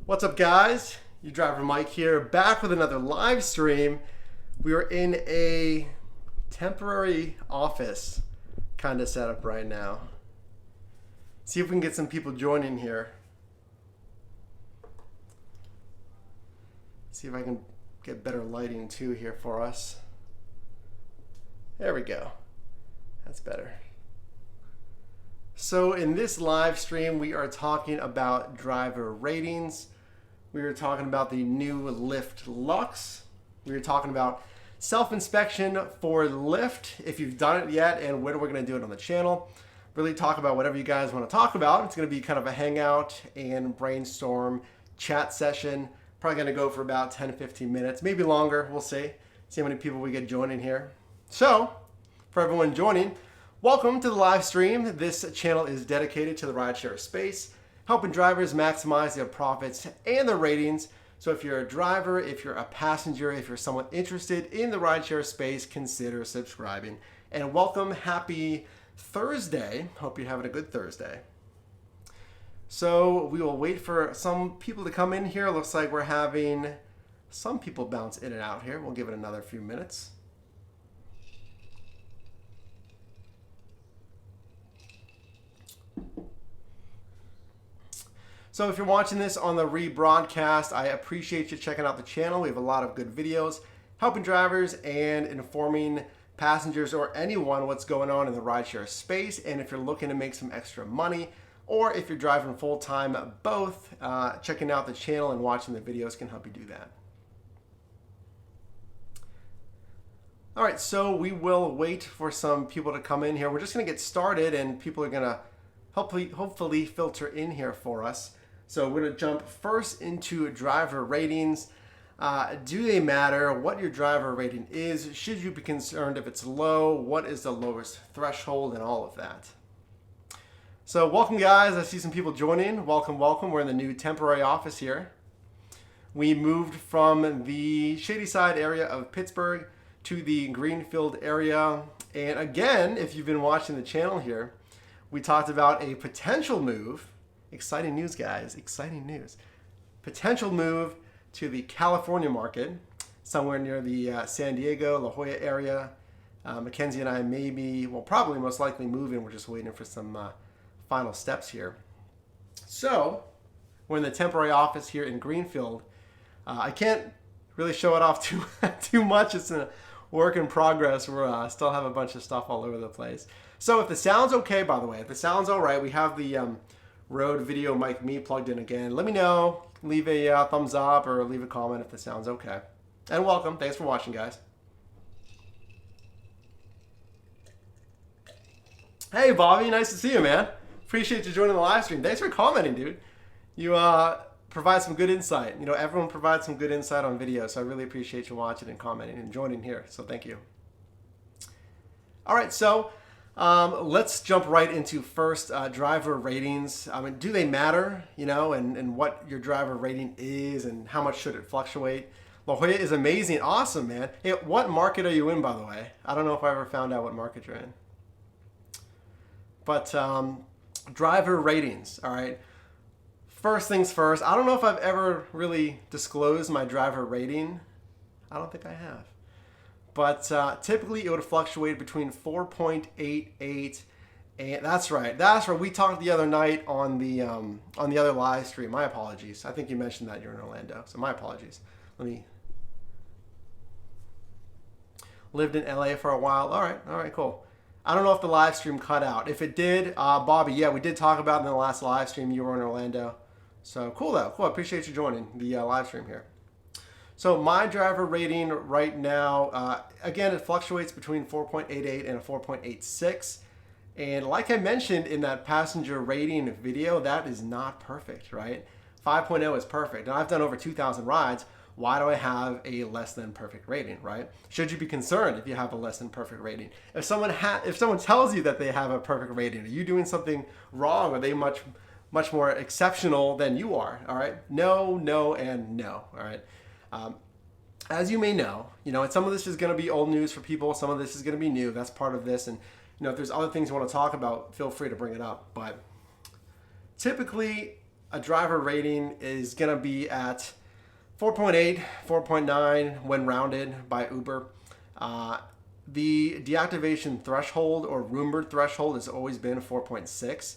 What's up, guys? Your driver Mike here, back with another live stream. We are in a temporary office kind of setup right now. See if we can get some people joining here. See if I can get better lighting too here for us. There we go. That's better. So in this live stream, we are talking about driver ratings. We are talking about the new Lyft Lux. We are talking about self-inspection for Lyft, if you've done it yet, and when we're going to do it on the channel. Really talk about whatever you guys want to talk about. It's going to be kind of a hangout and brainstorm chat session. Probably going to go for about 10-15 minutes, maybe longer. We'll see. See how many people we get joining here. So, for everyone joining, welcome to the live stream. This channel is dedicated to the rideshare space, helping drivers maximize their profits and their ratings. So if you're a driver, if you're a passenger, if you're someone interested in the rideshare space, consider subscribing. And welcome, happy Thursday. Hope you're having a good Thursday. So we will wait for some people to come in here. Looks like we're having some people bounce in and out here. We'll give it another few minutes. So if you're watching this on the rebroadcast, I appreciate you checking out the channel. We have a lot of good videos helping drivers and informing passengers or anyone what's going on in the rideshare space. And if you're looking to make some extra money, or if you're driving full-time, both, checking out the channel and watching the videos can help you do that. All right, so we will wait for some people to come in here. We're just gonna get started and people are gonna hopefully filter in here for us. So we're gonna jump first into driver ratings. Do they matter? What your driver rating is? Should you be concerned if it's low? What is the lowest threshold and all of that? So welcome, guys. I see some people joining. Welcome, welcome. We're in the new temporary office here. We moved from the shady side area of Pittsburgh to the Greenfield area. And again, if you've been watching the channel here, we talked about a potential move. Exciting news, guys. Exciting news. Potential move to the California market, somewhere near the San Diego, La Jolla area. Mackenzie and I probably most likely moving. We're just waiting for some final steps here. So we're in the temporary office here in Greenfield. I can't really show it off too much. It's a work in progress. We're still have a bunch of stuff all over the place. So if the sound's okay, by the way, if the sound's all right, we have the Rode Video Mic Me plugged in again. Let me know. Leave a thumbs up or leave a comment if the sound's okay. And welcome. Thanks for watching, guys. Hey, Bobby. Nice to see you, man. Appreciate you joining the live stream. Thanks for commenting, dude. You provide some good insight. You know, everyone provides some good insight on video, so I really appreciate you watching and commenting and joining here. So thank you. All right, so let's jump right into first driver ratings. I mean, do they matter, you know, and what your driver rating is and how much should it fluctuate? La Jolla is amazing. Awesome, man. Hey, what market are you in, by the way? I don't know if I ever found out what market you're in. But driver ratings, all right. First things first, I don't know if I've ever really disclosed my driver rating. I don't think I have. But typically it would fluctuate between 4.88 and that's right. We talked the other night on the other live stream. My apologies. I think you mentioned that you're in Orlando, so my apologies. Lived in LA for a while. All right, cool. I don't know if the live stream cut out. If it did, Bobby, yeah, we did talk about in the last live stream you were in Orlando. So cool though. Cool. I appreciate you joining the live stream here. So my driver rating right now, again, it fluctuates between 4.88 and a 4.86. And like I mentioned in that passenger rating video, that is not perfect, right? 5.0 is perfect. And I've done over 2,000 rides. Why do I have a less than perfect rating, right? Should you be concerned if you have a less than perfect rating? If someone tells you that they have a perfect rating, are you doing something wrong? Are they much more exceptional than you are? All right. No, and no. All right. As you may know, and some of this is going to be old news for people. Some of this is going to be new. That's part of this. And, if there's other things you want to talk about, feel free to bring it up. But typically, a driver rating is going to be at 4.8, 4.9 when rounded by Uber. The deactivation threshold or rumored threshold has always been 4.6.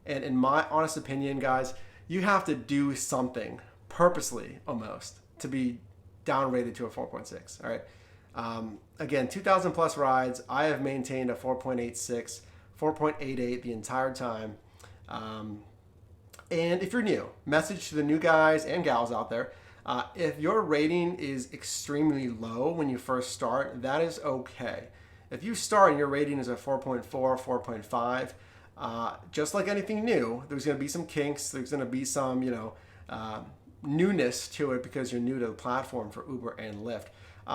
And in my honest opinion, guys, you have to do something purposely almost to be downrated to a 4.6. All right. Again, 2,000 plus rides. I have maintained a 4.86, 4.88 the entire time. And if you're new, message to the new guys and gals out there. If your rating is extremely low when you first start, that is okay. If you start and your rating is a 4.4, 4.5, just like anything new, there's going to be some kinks. There's going to be some, newness to it because you're new to the platform for Uber and Lyft.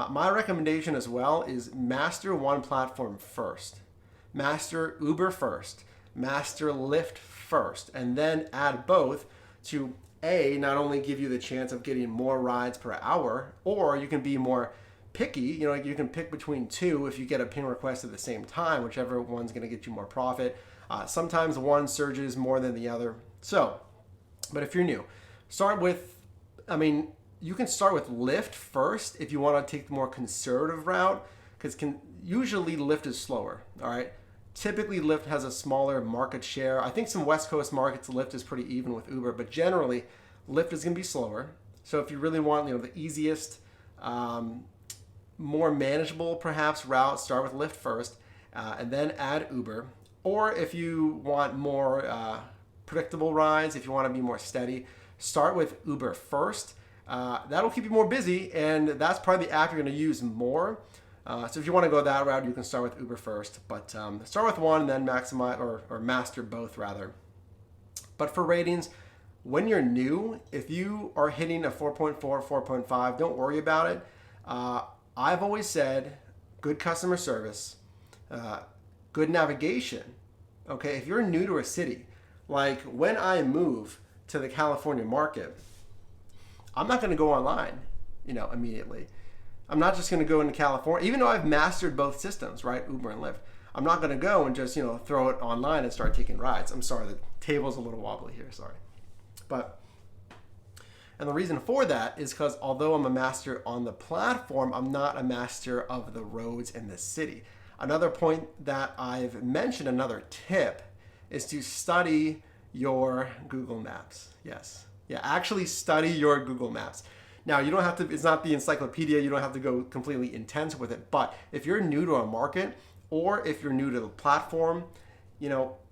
My recommendation as well is master one platform first. Master Uber first. Master Lyft first. And then add both to not only give you the chance of getting more rides per hour, or you can be more picky. You can pick between two if you get a ping request at the same time, whichever one's going to get you more profit. Sometimes one surges more than the other. But if you're new, you can start with Lyft first if you want to take the more conservative route, because usually Lyft is slower. All right. Typically, Lyft has a smaller market share. I think some West Coast markets, Lyft is pretty even with Uber, but generally, Lyft is going to be slower. So if you really want, the easiest, more manageable, perhaps, route, start with Lyft first, and then add Uber. Or if you want more predictable rides, if you want to be more steady, start with Uber first. That'll keep you more busy, and that's probably the app you're going to use more. So if you want to go that route, you can start with Uber first, but start with one and then maximize or master both rather. But for ratings, when you're new, if you are hitting a 4.4, 4.5, don't worry about it. I've always said good customer service, good navigation. Okay, if you're new to a city, like when I move to the California market, I'm not going to go online, immediately. I'm not just going to go into California, even though I've mastered both systems, right? Uber and Lyft. I'm not going to go and just, throw it online and start taking rides. I'm sorry, the table's a little wobbly here, sorry. And the reason for that is because although I'm a master on the platform, I'm not a master of the roads in the city. Another point that I've mentioned, another tip, is to study your Google Maps. Yes. Yeah, actually study your Google Maps. Now, you don't have to, it's not the encyclopedia, you don't have to go completely intense with it, but if you're new to a market or if you're new to the platform,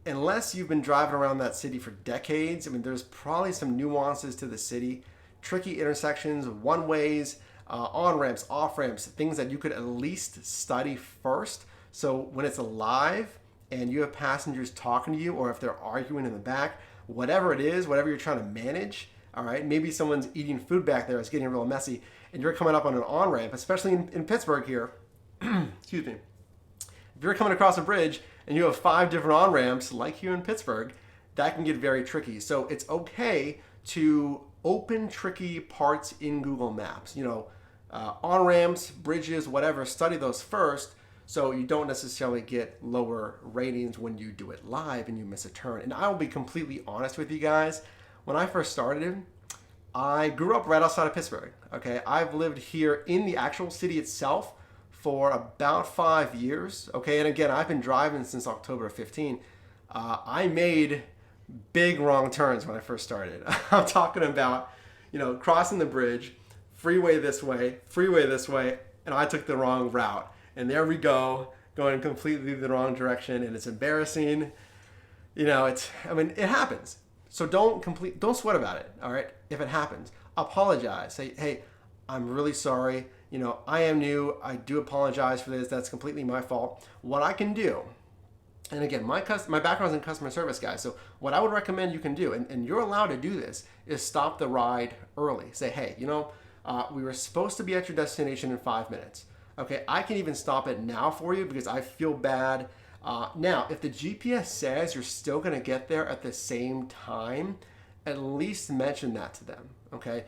unless you've been driving around that city for decades, there's probably some nuances to the city, tricky intersections, one-ways, on-ramps, off-ramps, things that you could at least study first. So when it's live and you have passengers talking to you, or if they're arguing in the back, whatever it is, whatever you're trying to manage, all right, maybe someone's eating food back there, it's getting real messy, and you're coming up on an on-ramp, especially in Pittsburgh here, excuse me. If you're coming across a bridge and you have 5 different on-ramps, like here in Pittsburgh, that can get very tricky. So it's okay to open tricky parts in Google Maps. On-ramps, bridges, whatever, study those first so you don't necessarily get lower ratings when you do it live and you miss a turn. And I will be completely honest with you guys. When I first started, I grew up right outside of Pittsburgh. Okay, I've lived here in the actual city itself for about 5 years. Okay, and again, I've been driving since October 15. I made big wrong turns when I first started. I'm talking about, crossing the bridge, freeway this way, and I took the wrong route. And there we go, going completely the wrong direction, and it's embarrassing. It happens. So don't sweat about it, all right? If it happens, apologize. Say, hey, I'm really sorry. I am new. I do apologize for this. That's completely my fault. What I can do, and again, my background's in customer service, guys. So what I would recommend you can do, and you're allowed to do this, is stop the ride early. Say, hey, we were supposed to be at your destination in 5 minutes. Okay, I can even stop it now for you because I feel bad. Now, if the GPS says you're still going to get there at the same time, at least mention that to them, okay?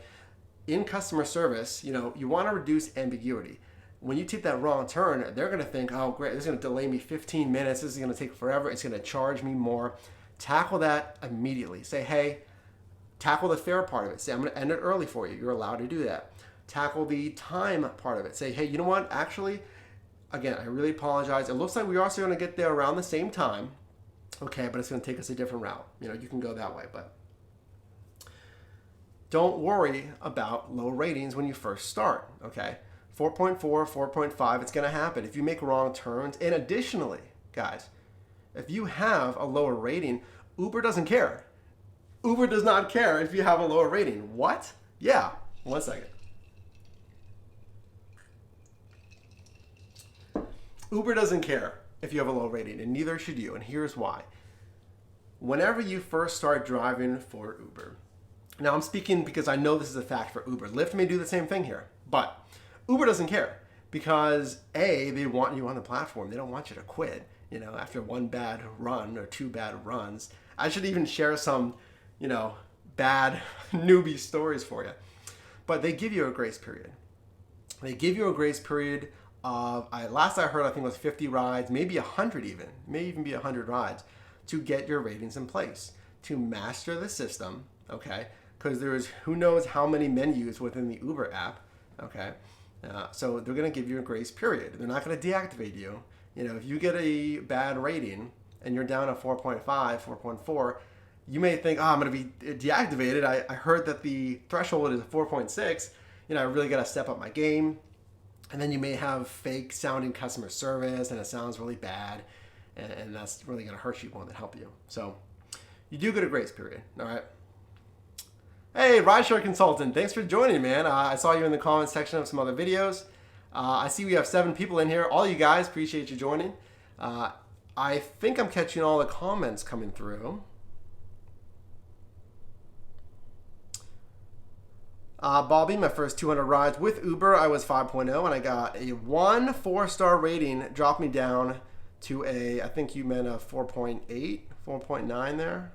In customer service, you want to reduce ambiguity. When you take that wrong turn, they're going to think, oh, great, this is going to delay me 15 minutes. This is going to take forever. It's going to charge me more. Tackle that immediately. Say, hey, Tackle the fare part of it. Say, I'm going to end it early for you. You're allowed to do that. Tackle the time part of it. Say, hey, you know what? Actually, again, I really apologize. It looks like we're also going to get there around the same time. Okay, but it's going to take us a different route. You can go that way, but don't worry about low ratings when you first start, okay? 4.4, 4.5, it's going to happen if you make wrong turns. And additionally, guys, if you have a lower rating, Uber doesn't care. Uber does not care if you have a lower rating. What? Yeah, 1 second. Uber doesn't care if you have a low rating, and neither should you, and here's why. Whenever you first start driving for Uber, now I'm speaking because I know this is a fact for Uber. Lyft may do the same thing here, but Uber doesn't care because A, they want you on the platform. They don't want you to quit, after one bad run or two bad runs. I should even share some, bad newbie stories for you. But they give you a grace period. They give you a grace period of, last I heard, I think it was 50 rides, maybe 100 even, may even be 100 rides to get your ratings in place, to master the system, okay? Because there's who knows how many menus within the Uber app, okay? So they're going to give you a grace period. They're not going to deactivate you. If you get a bad rating and you're down at 4.5, 4.4, you may think, I'm going to be deactivated. I heard that the threshold is 4.6. I really got to step up my game. And then you may have fake sounding customer service and it sounds really bad. And that's really going to hurt you more than help you. So you do get a grace period, all right? Hey, Rideshare Consultant, thanks for joining, man. I saw you in the comments section of some other videos. I see we have 7 people in here. All you guys, appreciate you joining. I think I'm catching all the comments coming through. Bobby, my first 200 rides with Uber, I was 5.0, and I got a 1 4-star rating, dropped me down to I think you meant a 4.8, 4.9 there.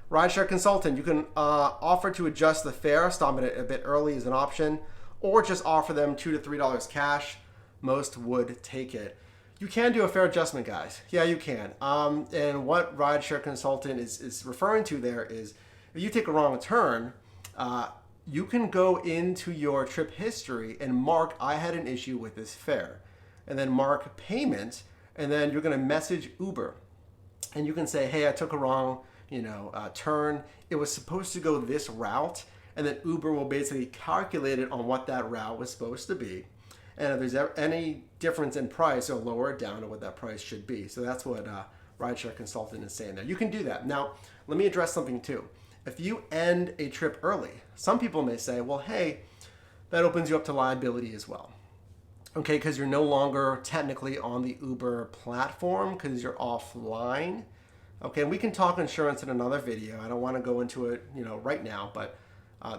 Rideshare Consultant, you can offer to adjust the fare, stop it a bit early is an option, or just offer them $2 to $3 cash. Most would take it. You can do a fare adjustment, guys. Yeah, you can. And what Rideshare Consultant is referring to there is, if you take a wrong turn, you can go into your trip history and mark, I had an issue with this fare, and then mark payment, and then you're going to message Uber, and you can say, hey, I took a wrong turn. It was supposed to go this route, and then Uber will basically calculate it on what that route was supposed to be. And if there's any difference in price, they'll lower it down to what that price should be. So that's what Rideshare Consultant is saying there. You can do that. Now, let me address something too. If you end a trip early, some people may say, well, hey, that opens you up to liability as well. Okay, because you're no longer technically on the Uber platform because you're offline. Okay, and we can talk insurance in another video. I don't want to go into it, right now, but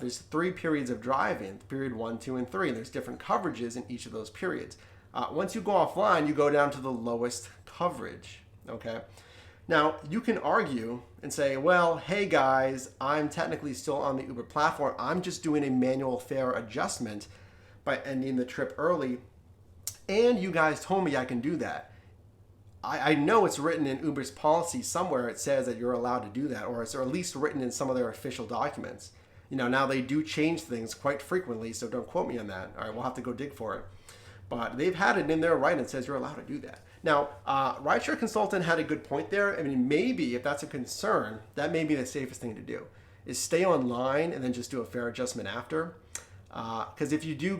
there's 3 periods of driving, period 1, 2, and 3, and there's different coverages in each of those periods. Once you go offline, you go down to the lowest coverage, okay? Now, you can argue and say, well, hey guys, I'm technically still on the Uber platform. I'm just doing a manual fare adjustment by ending the trip early, and you guys told me I can do that. I know it's written in Uber's policy somewhere. It says that you're allowed to do that, or it's at least written in some of their official documents. Now they do change things quite frequently, so don't quote me on that. All right, we'll have to go dig for it. But they've had it in there right, and it says you're allowed to do that. Now, Rideshare Consultant had a good point there. I mean, maybe if that's a concern, that may be the safest thing to do, is stay online and then just do a fare adjustment after. Because if you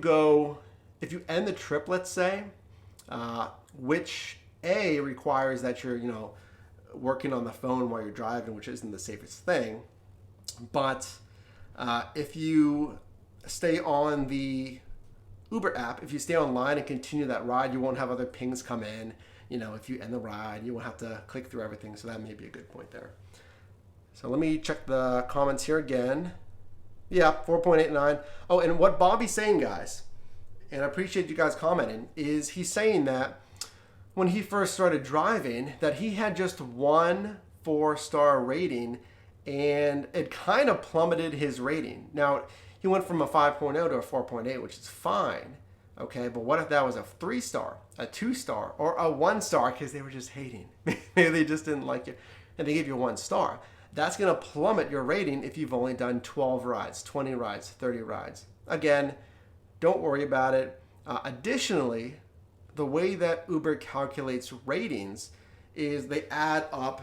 end the trip, let's say, which requires that you're, working on the phone while you're driving, which isn't the safest thing. But if you stay on the Uber app, if you stay online and continue that ride, you won't have other pings come in. If you end the ride, you won't have to click through everything. So that may be a good point there. So let me check the comments here again. Yeah, 4.89. Oh, and what Bobby's saying, guys, and I appreciate you guys commenting, is he's saying that when he first started driving, that he had just 1 4-star rating, and it kind of plummeted his rating. Now, he went from a 5.0 to a 4.8, which is fine, okay? But what if that was a 3-star, a 2-star, or a 1-star because they were just hating? Maybe they just didn't like you, and they gave you 1 star. that's going to plummet your rating if you've only done 12 rides, 20 rides, 30 rides. Again, don't worry about it. Additionally, the way that Uber calculates ratings is they add up.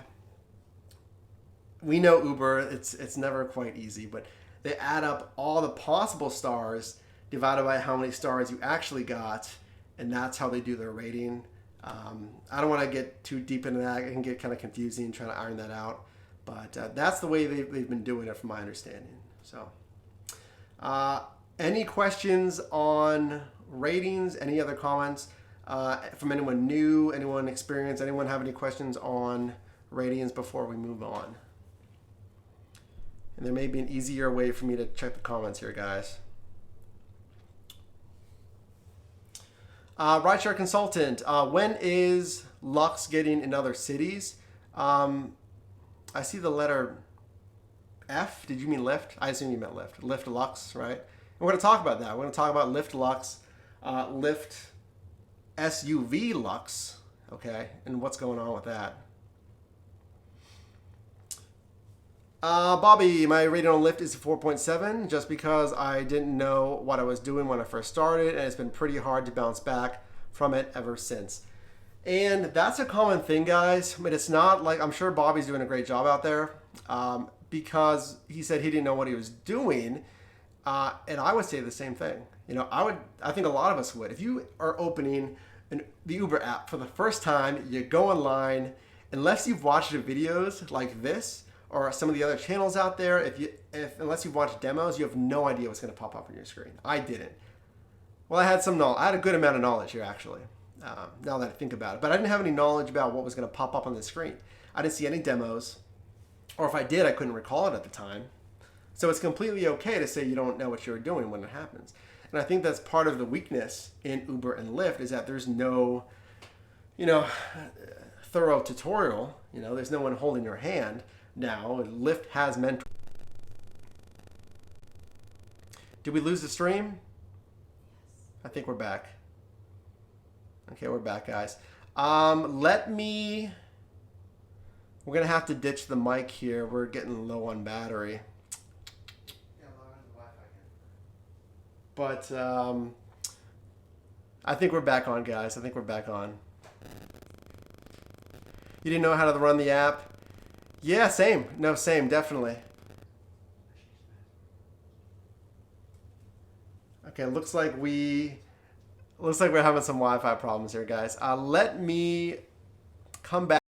We know Uber, it's never quite easy, but they add up all the possible stars divided by how many stars you actually got, and that's how they do their rating. I don't want to get too deep into that. It can get kind of confusing trying to iron that out. But that's the way they've been doing it from my understanding. So any questions on ratings? Any other comments from anyone new, anyone experienced? Anyone have any questions on ratings before we move on? And there may be an easier way for me to check the comments here, guys. Rideshare consultant, when is Lux getting in other cities? I see the letter F. Did you mean Lyft? I assume you meant Lyft. Lyft Lux, right? And we're going to talk about that. We're going to talk about Lyft Lux, Lyft SUV Lux, okay, and what's going on with that. Bobby, my rating on Lyft is 4.7 just because I didn't know what I was doing when I first started, and it's been pretty hard to bounce back from it ever since. And that's a common thing, guys. I mean, it's not like, I'm sure Bobby's doing a great job out there because he said he didn't know what he was doing. And I would say the same thing. You know, I think a lot of us would. If you are opening the Uber app for the first time, you go online, unless you've watched the videos like this or some of the other channels out there, unless you've watched demos, you have no idea what's going to pop up on your screen. I didn't. Well, I had some knowledge. I had a good amount of knowledge here, actually. Now that I think about it. But I didn't have any knowledge about what was going to pop up on the screen. I didn't see any demos, or if I did, I couldn't recall it at the time. So it's completely okay to say you don't know what you're doing when it happens. And I think that's part of the weakness in Uber and Lyft is that there's no, thorough tutorial. There's no one holding your hand now. Lyft has mentors. Did we lose the stream? I think we're back. Okay, we're back, guys. We're going to have to ditch the mic here. We're getting low on battery. But I think we're back on, guys. I think we're back on. You didn't know how to run the app? Yeah, same. No, same, definitely. Okay, looks like we're having some Wi-Fi problems here, guys. Let me come back.